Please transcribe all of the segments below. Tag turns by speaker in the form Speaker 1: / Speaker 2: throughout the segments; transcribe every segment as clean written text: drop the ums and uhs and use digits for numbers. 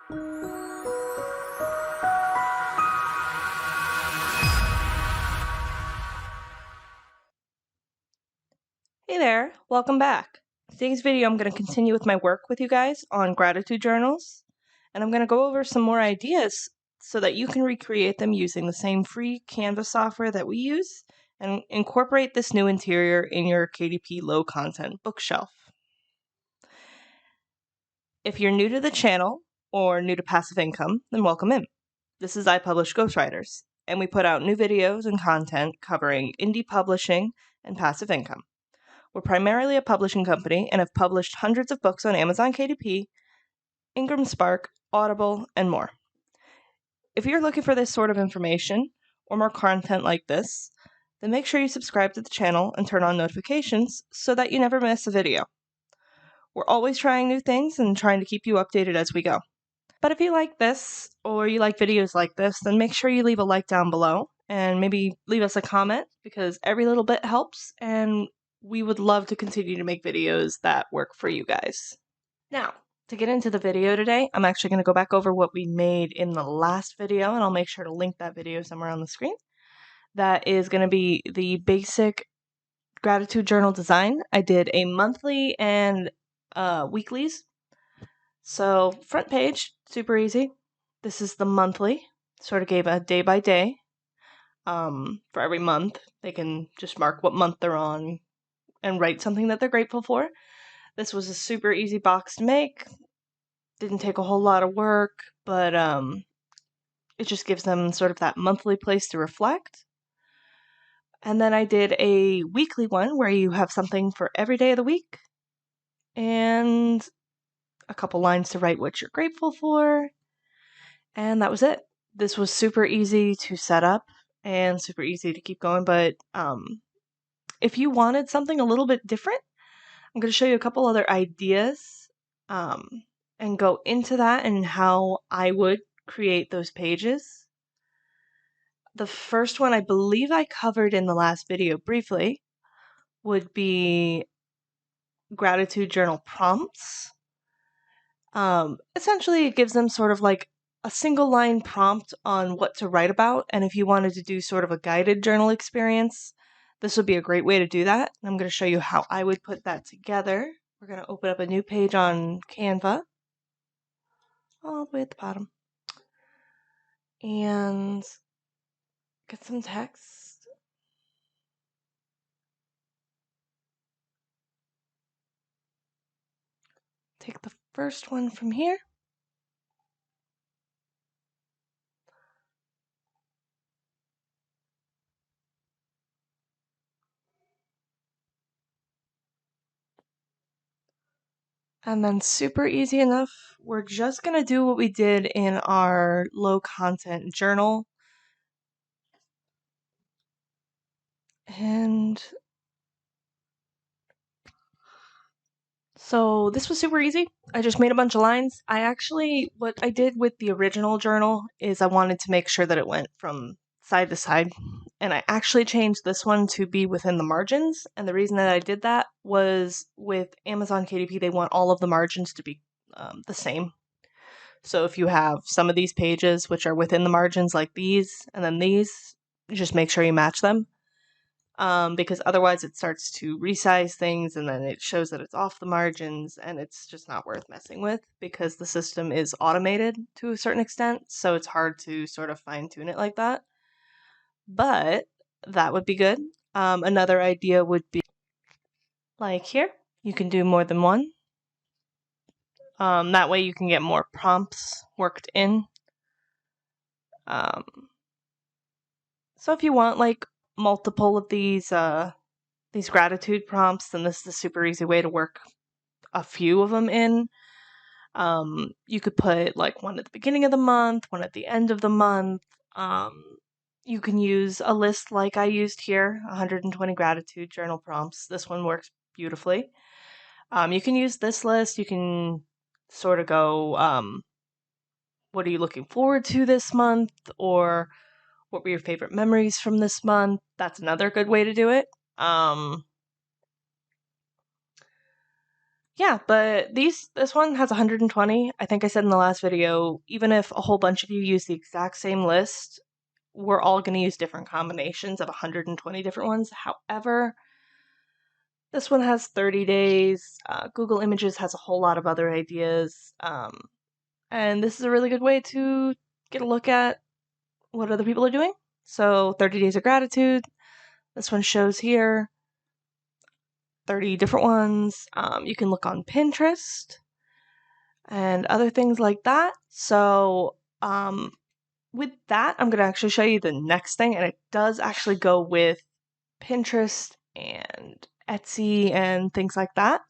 Speaker 1: Hey there, welcome back. Today's video I'm going to continue with my work with you guys on gratitude journals, and I'm going to go over some more ideas so that you can recreate them using the same free Canva software that we use and incorporate this new interior in your KDP low content bookshelf. If you're new to the channel or new to passive income, then welcome in. This is I Publish Ghostwriters, and we put out new videos and content covering indie publishing and passive income. We're primarily a publishing company and have published hundreds of books on Amazon KDP, Ingram Spark, Audible, and more. If you're looking for this sort of information or more content like this, then make sure you subscribe to the channel and turn on notifications so that you never miss a video. We're always trying new things and trying to keep you updated as we go. But if you like this or you like videos like this, then make sure you leave a like down below and maybe leave us a comment because every little bit helps and we would love to continue to make videos that work for you guys. Now, to get into the video today, I'm actually going to go back over what we made in the last video, and I'll make sure to link that video somewhere on the screen. That is going to be the basic gratitude journal design. I did a monthly and weeklies. So, front page, super easy. This is the monthly. Sort of gave a day by day for every month. They can just mark what month they're on and write something that they're grateful for. This was a super easy box to make. Didn't take a whole lot of work, but it just gives them sort of that monthly place to reflect. And then I did a weekly one where you have something for every day of the week and a couple lines to write what you're grateful for. And that was it. This was super easy to set up and super easy to keep going, but if you wanted something a little bit different, I'm going to show you a couple other ideas and go into that and how I would create those pages. The first one I believe I covered in the last video briefly would be gratitude journal prompts. Essentially, it gives them sort of like a single line prompt on what to write about, and if you wanted to do sort of a guided journal experience, this would be a great way to do that. I'm going to show you how I would put that together. We're going to open up a new page on Canva, all the way at the bottom, and get some text. Take the first one from here. And then super easy enough, we're just going to do what we did in our low content journal. And so this was super easy. I just made a bunch of lines. What I did with the original journal is I wanted to make sure that it went from side to side. And I actually changed this one to be within the margins. And the reason that I did that was with Amazon KDP, they want all of the margins to be the same. So if you have some of these pages which are within the margins like these, and then these, just make sure you match them. Because otherwise it starts to resize things and then it shows that it's off the margins and it's just not worth messing with because the system is automated to a certain extent, so it's hard to sort of fine-tune it like that. But that would be good. Another idea would be like here, you can do more than one. That way you can get more prompts worked in. So if you want like multiple of these gratitude prompts, then this is a super easy way to work a few of them in. You could put like one at the beginning of the month, one at the end of the month. You can use a list like I used here, 120 gratitude journal prompts. This one works beautifully. You can use this list. You can sort of go, what are you looking forward to this month? Or what were your favorite memories from this month? That's another good way to do it. Yeah, but this one has 120. I think I said in the last video, even if a whole bunch of you use the exact same list, we're all going to use different combinations of 120 different ones. However, this one has 30 days. Google Images has a whole lot of other ideas. And this is a really good way to get a look at what other people are doing. So 30 days of gratitude. This one shows here 30 different ones. You can look on Pinterest and other things like that. So with that, I'm going to actually show you the next thing, and it does actually go with Pinterest and Etsy and things like that.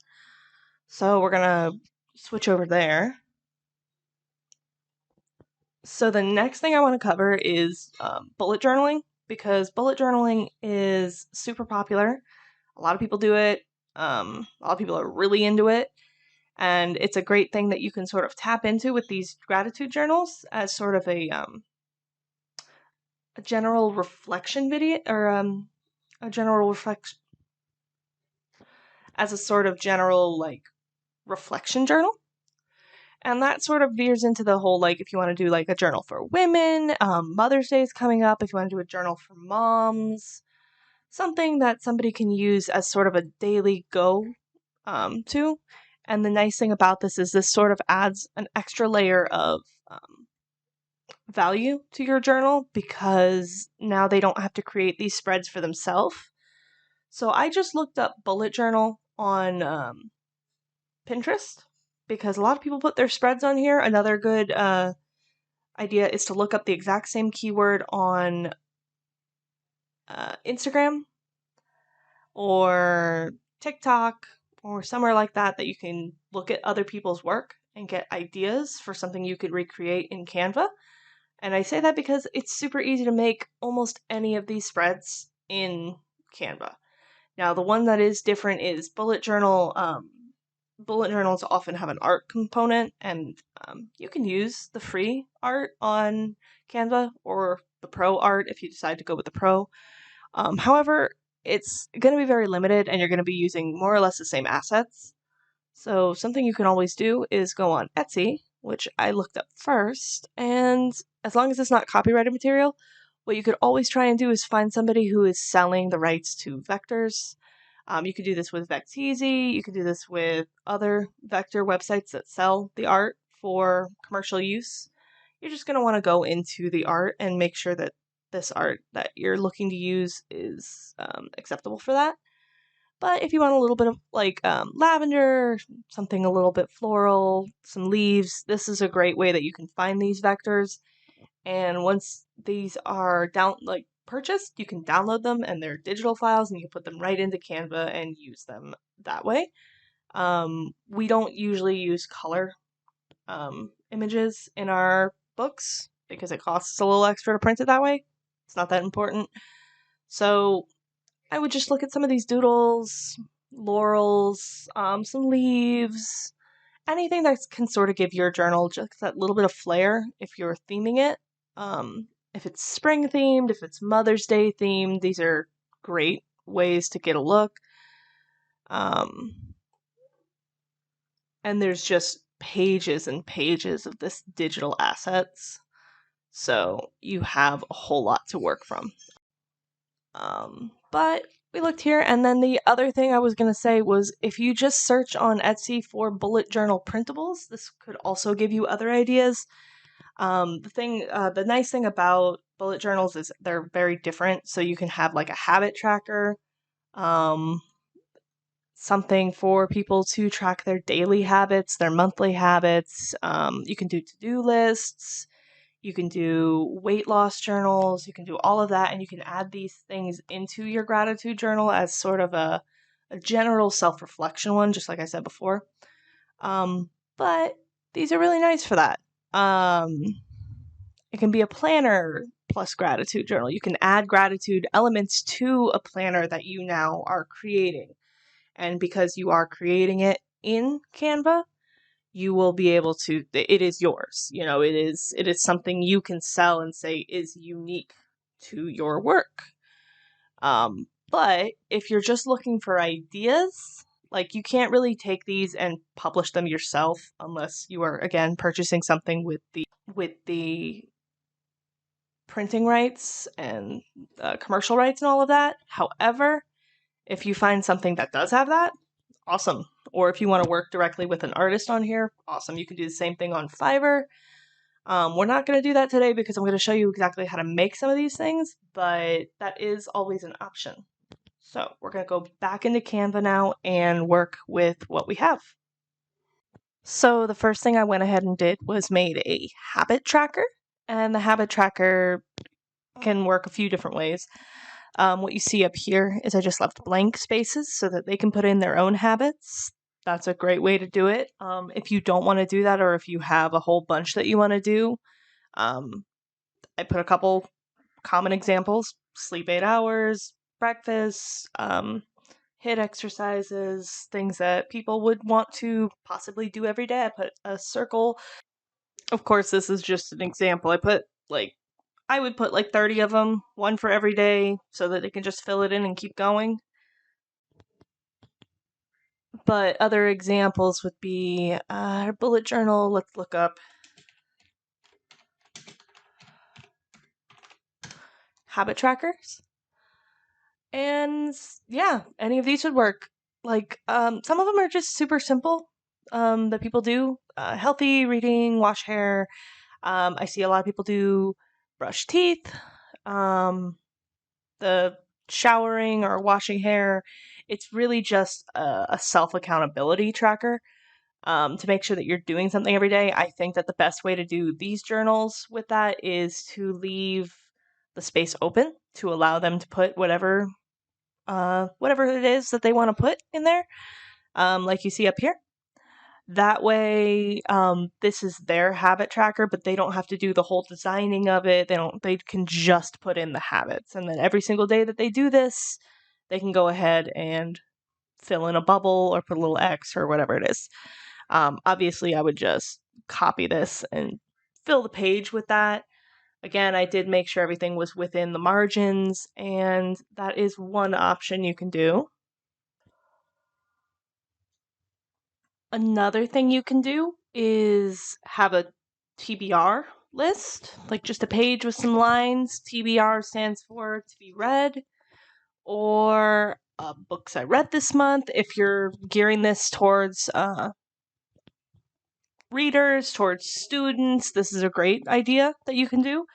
Speaker 1: So we're going to switch over there. So the next thing I want to cover is bullet journaling, because bullet journaling is super popular. A lot of people do it. A lot of people are really into it. And it's a great thing that you can sort of tap into with these gratitude journals as sort of a general reflection video, or a general reflection, as a sort of general like reflection journal. And that sort of veers into the whole, like, if you want to do like a journal for women, Mother's Day is coming up, if you want to do a journal for moms, something that somebody can use as sort of a daily go to. And the nice thing about this is this sort of adds an extra layer of value to your journal, because now they don't have to create these spreads for themselves. So I just looked up bullet journal on Pinterest, because a lot of people put their spreads on here. Another good idea is to look up the exact same keyword on Instagram or TikTok or somewhere like that, that you can look at other people's work and get ideas for something you could recreate in Canva. And I say that because it's super easy to make almost any of these spreads in Canva. Now, the one that is different is bullet journal. Bullet journals often have an art component, and you can use the free art on Canva or the pro art if you decide to go with the pro. However, it's going to be very limited, and you're going to be using more or less the same assets. So something you can always do is go on Etsy, which I looked up first, and as long as it's not copyrighted material, what you could always try and do is find somebody who is selling the rights to vectors. You could do this with Vecteezy, you could do this with other vector websites that sell the art for commercial use. You're just going to want to go into the art and make sure that this art that you're looking to use is acceptable for that. But if you want a little bit of like lavender, something a little bit floral, some leaves, this is a great way that you can find these vectors. And once these are purchased, you can download them, and they're digital files, and you can put them right into Canva and use them that way. We don't usually use color images in our books because it costs a little extra to print it that way. It's not that important. So I would just look at some of these doodles, laurels, some leaves, anything that can sort of give your journal just that little bit of flair if you're theming it. If it's spring themed, if it's Mother's Day themed, these are great ways to get a look. And there's just pages and pages of this digital assets. So you have a whole lot to work from. But we looked here, and then the other thing I was going to say was if you just search on Etsy for bullet journal printables, this could also give you other ideas. The nice thing about bullet journals is they're very different. So you can have like a habit tracker, something for people to track their daily habits, their monthly habits. You can do to-do lists. You can do weight loss journals. You can do all of that, and you can add these things into your gratitude journal as sort of a general self-reflection one, just like I said before. But these are really nice for that. It can be a planner plus gratitude journal. You can add gratitude elements to a planner that you now are creating. And because you are creating it in Canva, you will be able to, it is yours. You know, it is something you can sell and say is unique to your work. But if you're just looking for ideas, Like, you can't really take these and publish them yourself unless you are, again, purchasing something with the printing rights and commercial rights and all of that. However, if you find something that does have that, awesome. Or if you want to work directly with an artist on here, awesome. You can do the same thing on Fiverr. We're not going to do that today because I'm going to show you exactly how to make some of these things, but that is always an option. So we're going to go back into Canva now and work with what we have. So the first thing I went ahead and did was made a habit tracker, and the habit tracker can work a few different ways. What you see up here is I just left blank spaces so that they can put in their own habits. That's a great way to do it. If you don't want to do that, or if you have a whole bunch that you want to do, I put a couple common examples: sleep 8 hours, breakfast, HIIT exercises, things that people would want to possibly do every day. I put a circle. Of course, this is just an example. I would put like 30 of them, one for every day, so that they can just fill it in and keep going. But other examples would be bullet journal. Let's look up habit trackers. And yeah, any of these would work. Like, some of them are just super simple that people do. Healthy reading, wash hair. I see a lot of people do brush teeth, the showering or washing hair. It's really just a self-accountability tracker to make sure that you're doing something every day. I think that the best way to do these journals with that is to leave the space open to allow them to put whatever it is that they want to put in there, like you see up here. That way, this is their habit tracker, but they don't have to do the whole designing of it. They can just put in the habits. And then every single day that they do this, they can go ahead and fill in a bubble or put a little X or whatever it is. Obviously, I would just copy this and fill the page with that. Again, I did make sure everything was within the margins, and that is one option you can do. Another thing you can do is have a TBR list, like just a page with some lines. TBR stands for to be read, or books I read this month. If you're gearing this towards readers, towards students, this is a great idea that you can do.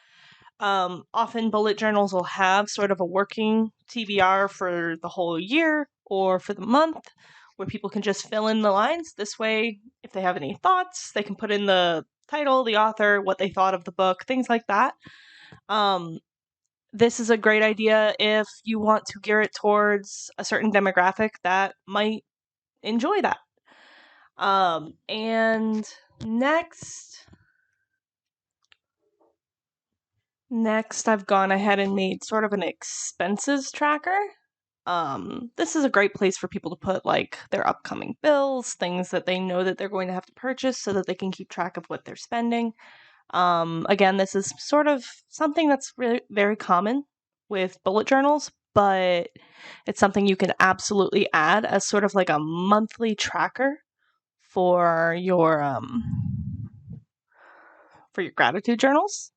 Speaker 1: Often bullet journals will have sort of a working TBR for the whole year or for the month, where people can just fill in the lines. This way, if they have any thoughts, they can put in the title, the author, what they thought of the book, things like that. This is a great idea if you want to gear it towards a certain demographic that might enjoy that. And Next, I've gone ahead and made sort of an expenses tracker. This is a great place for people to put like their upcoming bills, things that they know that they're going to have to purchase so that they can keep track of what they're spending. Again, this is sort of something that's really very common with bullet journals, but it's something you can absolutely add as sort of like a monthly tracker for your gratitude journals.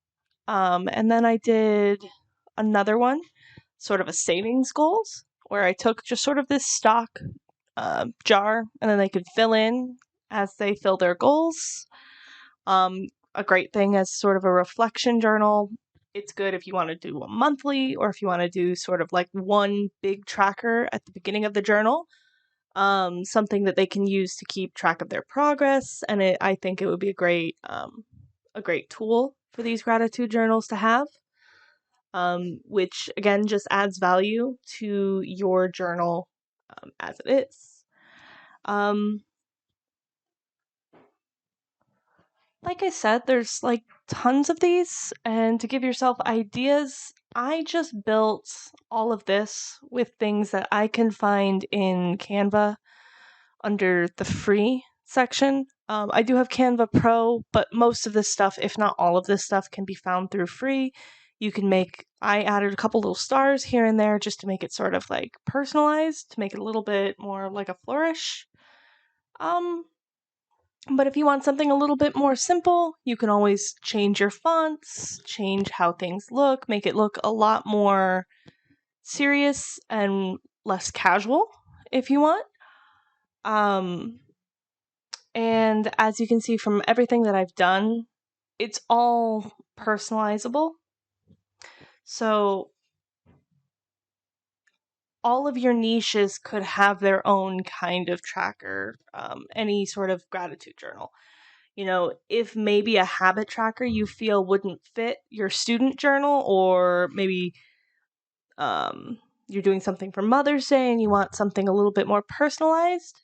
Speaker 1: And then I did another one, sort of a savings goals, where I took just sort of this stock jar, and then they could fill in as they fill their goals. A great thing as sort of a reflection journal. It's good if you want to do a monthly, or if you want to do sort of like one big tracker at the beginning of the journal. Something that they can use to keep track of their progress, and I think it would be a great tool for these gratitude journals to have, which again just adds value to your journal as it is. Like I said, there's like tons of these, and to give yourself ideas, I just built all of this with things that I can find in Canva under the free section. I do have Canva Pro, but most of this stuff, if not all of this stuff, can be found through free. I added a couple little stars here and there just to make it sort of like personalized, to make it a little bit more like a flourish. But if you want something a little bit more simple, you can always change your fonts, change how things look, make it look a lot more serious and less casual if you want. And as you can see from everything that I've done, it's all personalizable. So all of your niches could have their own kind of tracker, any sort of gratitude journal. You know, if maybe a habit tracker you feel wouldn't fit your student journal, or maybe you're doing something for Mother's Day and you want something a little bit more personalized,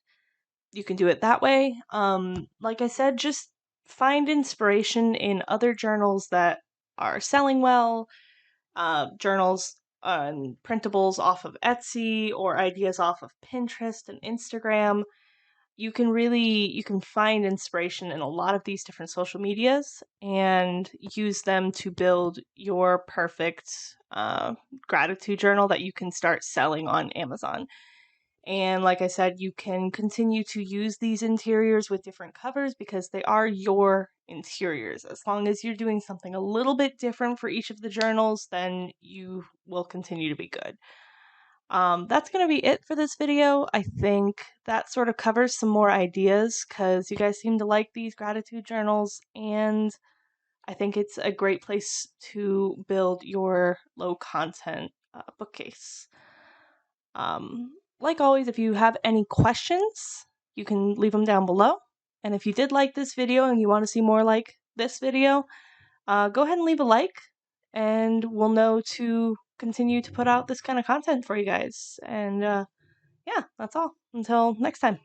Speaker 1: you can do it that way. Like I said, just find inspiration in other journals that are selling well, journals and printables off of Etsy, or ideas off of Pinterest and Instagram. You can find inspiration in a lot of these different social medias and use them to build your perfect gratitude journal that you can start selling on Amazon. And like I said, you can continue to use these interiors with different covers because they are your interiors. As long as you're doing something a little bit different for each of the journals, then you will continue to be good. That's going to be it for this video. I think that sort of covers some more ideas because you guys seem to like these gratitude journals, and I think it's a great place to build your low content bookcase. Like always, if you have any questions, you can leave them down below. And if you did like this video and you want to see more like this video, go ahead and leave a like, and we'll know to continue to put out this kind of content for you guys. And yeah, that's all. Until next time.